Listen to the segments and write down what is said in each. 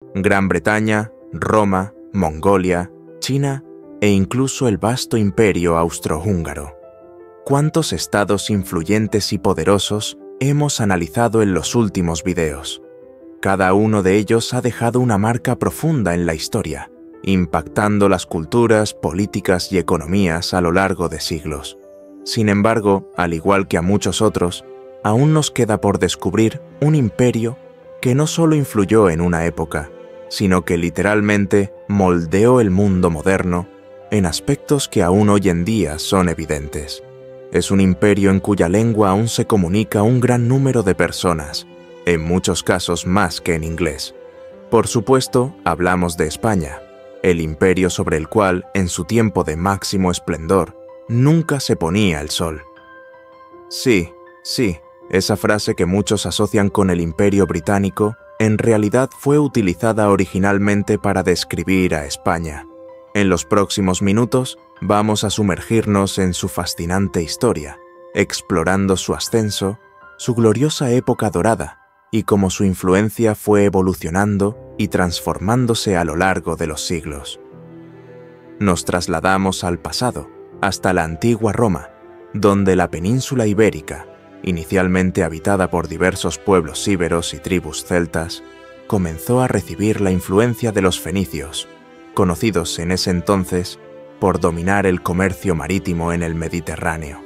Gran Bretaña, Roma, Mongolia, China e incluso el vasto imperio austrohúngaro. ¿Cuántos estados influyentes y poderosos hemos analizado en los últimos videos? Cada uno de ellos ha dejado una marca profunda en la historia, impactando las culturas, políticas y economías a lo largo de siglos. Sin embargo, al igual que a muchos otros, aún nos queda por descubrir un imperio que no solo influyó en una época, sino que literalmente moldeó el mundo moderno en aspectos que aún hoy en día son evidentes. Es un imperio en cuya lengua aún se comunica un gran número de personas, en muchos casos más que en inglés. Por supuesto, hablamos de España, el imperio sobre el cual, en su tiempo de máximo esplendor, nunca se ponía el sol. Sí, esa frase que muchos asocian con el Imperio Británico, en realidad fue utilizada originalmente para describir a España. En los próximos minutos vamos a sumergirnos en su fascinante historia, explorando su ascenso, su gloriosa época dorada y cómo su influencia fue evolucionando y transformándose a lo largo de los siglos. Nos trasladamos al pasado, hasta la antigua Roma, donde la península ibérica, inicialmente habitada por diversos pueblos íberos y tribus celtas, comenzó a recibir la influencia de los fenicios, conocidos en ese entonces por dominar el comercio marítimo en el Mediterráneo.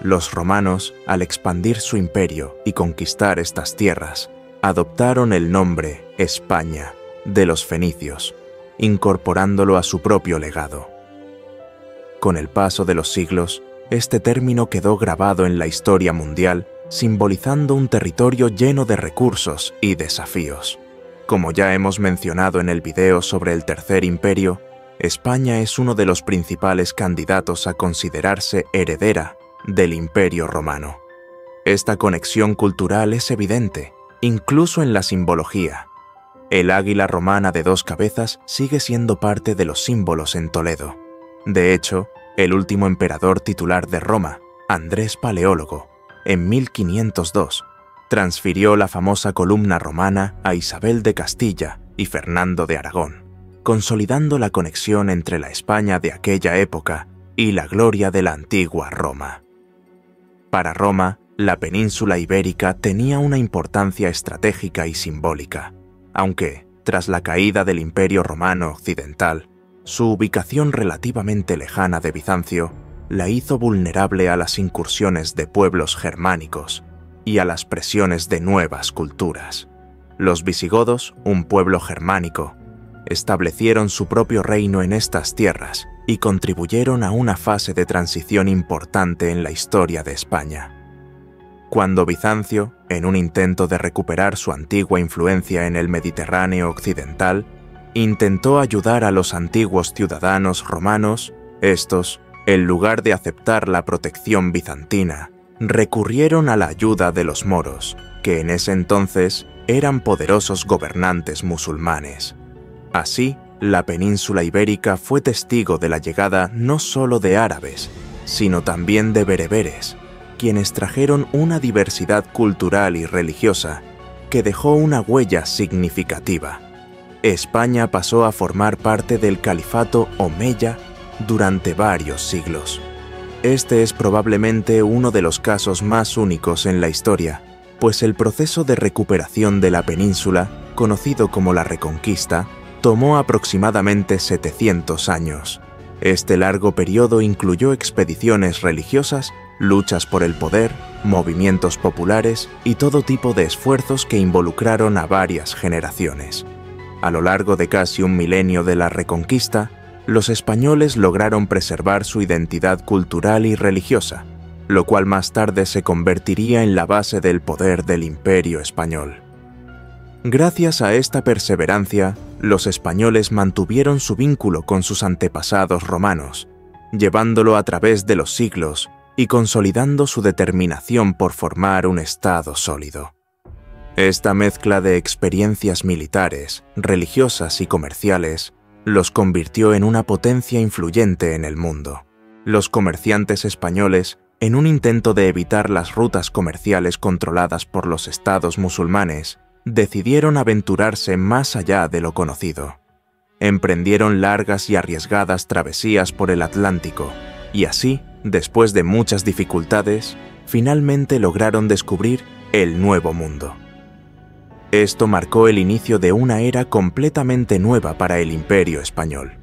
Los romanos, al expandir su imperio y conquistar estas tierras, adoptaron el nombre España de los fenicios, incorporándolo a su propio legado. Con el paso de los siglos, este término quedó grabado en la historia mundial, simbolizando un territorio lleno de recursos y desafíos. Como ya hemos mencionado en el video sobre el Tercer Imperio, España es uno de los principales candidatos a considerarse heredera del Imperio Romano. Esta conexión cultural es evidente, incluso en la simbología. El águila romana de 2 cabezas sigue siendo parte de los símbolos en Toledo. De hecho, el último emperador titular de Roma, Andrés Paleólogo, en 1502, transfirió la famosa columna romana a Isabel de Castilla y Fernando de Aragón, consolidando la conexión entre la España de aquella época y la gloria de la antigua Roma. Para Roma, la península ibérica tenía una importancia estratégica y simbólica, aunque, tras la caída del Imperio Romano Occidental, su ubicación relativamente lejana de Bizancio la hizo vulnerable a las incursiones de pueblos germánicos y a las presiones de nuevas culturas. Los visigodos, un pueblo germánico, establecieron su propio reino en estas tierras y contribuyeron a una fase de transición importante en la historia de España. Cuando Bizancio, en un intento de recuperar su antigua influencia en el Mediterráneo occidental, intentó ayudar a los antiguos ciudadanos romanos, estos, en lugar de aceptar la protección bizantina, recurrieron a la ayuda de los moros, que en ese entonces eran poderosos gobernantes musulmanes. Así, la península ibérica fue testigo de la llegada no solo de árabes, sino también de bereberes, quienes trajeron una diversidad cultural y religiosa que dejó una huella significativa. España pasó a formar parte del califato omeya durante varios siglos. Este es probablemente uno de los casos más únicos en la historia, pues el proceso de recuperación de la península, conocido como la Reconquista, tomó aproximadamente 700 años. Este largo periodo incluyó expediciones religiosas, luchas por el poder, movimientos populares y todo tipo de esfuerzos que involucraron a varias generaciones. A lo largo de casi un milenio de la Reconquista, los españoles lograron preservar su identidad cultural y religiosa, lo cual más tarde se convertiría en la base del poder del Imperio español. Gracias a esta perseverancia, los españoles mantuvieron su vínculo con sus antepasados romanos, llevándolo a través de los siglos y consolidando su determinación por formar un Estado sólido. Esta mezcla de experiencias militares, religiosas y comerciales los convirtió en una potencia influyente en el mundo. Los comerciantes españoles, en un intento de evitar las rutas comerciales controladas por los estados musulmanes, decidieron aventurarse más allá de lo conocido. Emprendieron largas y arriesgadas travesías por el Atlántico, y así, después de muchas dificultades, finalmente lograron descubrir el Nuevo Mundo. Esto marcó el inicio de una era completamente nueva para el Imperio español.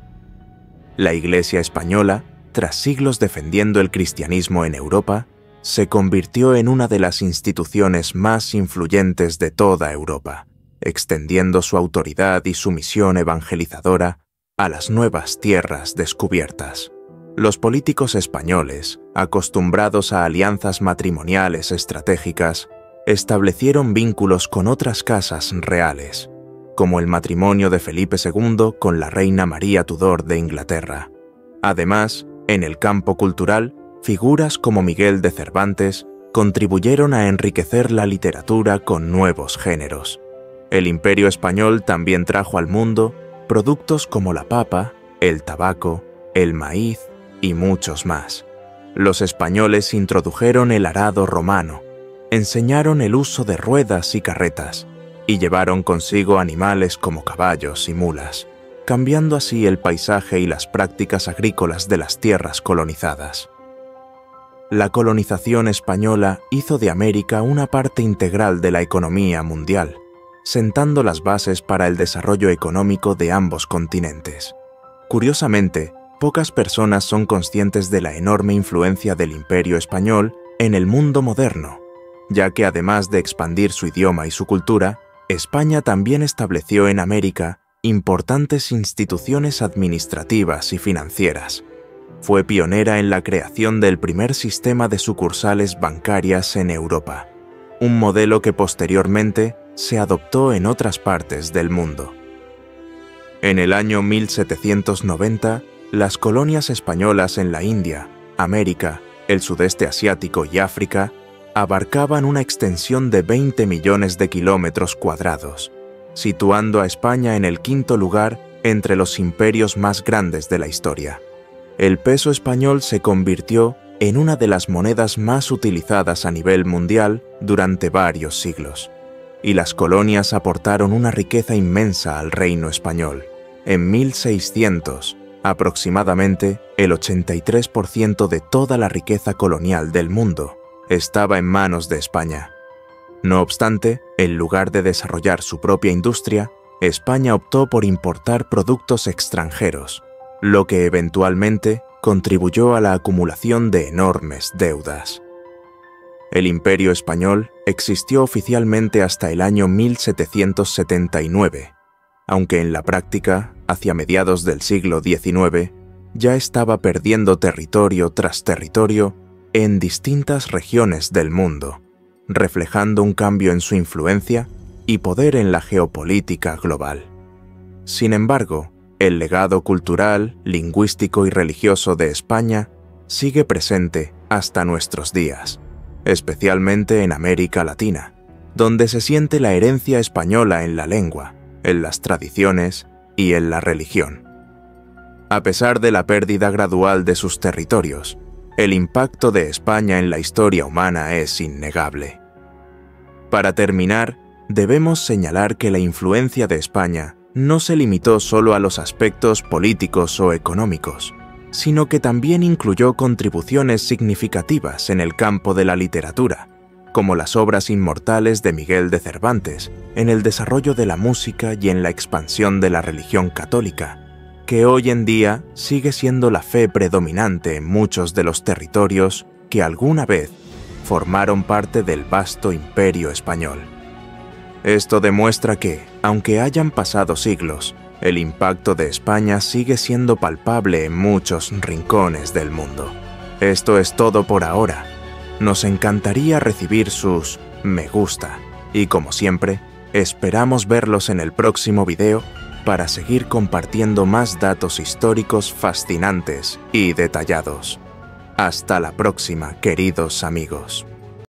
La Iglesia española, tras siglos defendiendo el cristianismo en Europa, se convirtió en una de las instituciones más influyentes de toda Europa, extendiendo su autoridad y su misión evangelizadora a las nuevas tierras descubiertas. Los políticos españoles, acostumbrados a alianzas matrimoniales estratégicas, establecieron vínculos con otras casas reales, como el matrimonio de Felipe II con la reina María Tudor de Inglaterra. Además, en el campo cultural, figuras como Miguel de Cervantes contribuyeron a enriquecer la literatura con nuevos géneros. El Imperio español también trajo al mundo productos como la papa, el tabaco, el maíz y muchos más. Los españoles introdujeron el arado romano, enseñaron el uso de ruedas y carretas, y llevaron consigo animales como caballos y mulas, cambiando así el paisaje y las prácticas agrícolas de las tierras colonizadas. La colonización española hizo de América una parte integral de la economía mundial, sentando las bases para el desarrollo económico de ambos continentes. Curiosamente, pocas personas son conscientes de la enorme influencia del Imperio español en el mundo moderno, ya que además de expandir su idioma y su cultura, España también estableció en América importantes instituciones administrativas y financieras. Fue pionera en la creación del primer sistema de sucursales bancarias en Europa, un modelo que posteriormente se adoptó en otras partes del mundo. En el año 1790, las colonias españolas en la India, América, el sudeste asiático y África abarcaban una extensión de 20 millones de kilómetros cuadrados, situando a España en el quinto lugar entre los imperios más grandes de la historia. El peso español se convirtió en una de las monedas más utilizadas a nivel mundial durante varios siglos, y las colonias aportaron una riqueza inmensa al reino español. En 1600, aproximadamente el 83% de toda la riqueza colonial del mundo estaba en manos de España. No obstante, en lugar de desarrollar su propia industria, España optó por importar productos extranjeros, lo que eventualmente contribuyó a la acumulación de enormes deudas. El Imperio español existió oficialmente hasta el año 1779, aunque en la práctica, hacia mediados del siglo XIX, ya estaba perdiendo territorio tras territorio en distintas regiones del mundo, reflejando un cambio en su influencia y poder en la geopolítica global. Sin embargo, el legado cultural, lingüístico y religioso de España sigue presente hasta nuestros días, especialmente en América Latina, donde se siente la herencia española en la lengua, en las tradiciones y en la religión. A pesar de la pérdida gradual de sus territorios, el impacto de España en la historia humana es innegable. Para terminar, debemos señalar que la influencia de España no se limitó solo a los aspectos políticos o económicos, sino que también incluyó contribuciones significativas en el campo de la literatura, como las obras inmortales de Miguel de Cervantes, en el desarrollo de la música y en la expansión de la religión católica, que hoy en día sigue siendo la fe predominante en muchos de los territorios que alguna vez formaron parte del vasto imperio español. Esto demuestra que, aunque hayan pasado siglos, el impacto de España sigue siendo palpable en muchos rincones del mundo. Esto es todo por ahora. Nos encantaría recibir sus me gusta y, como siempre, esperamos verlos en el próximo video para seguir compartiendo más datos históricos fascinantes y detallados. Hasta la próxima, queridos amigos.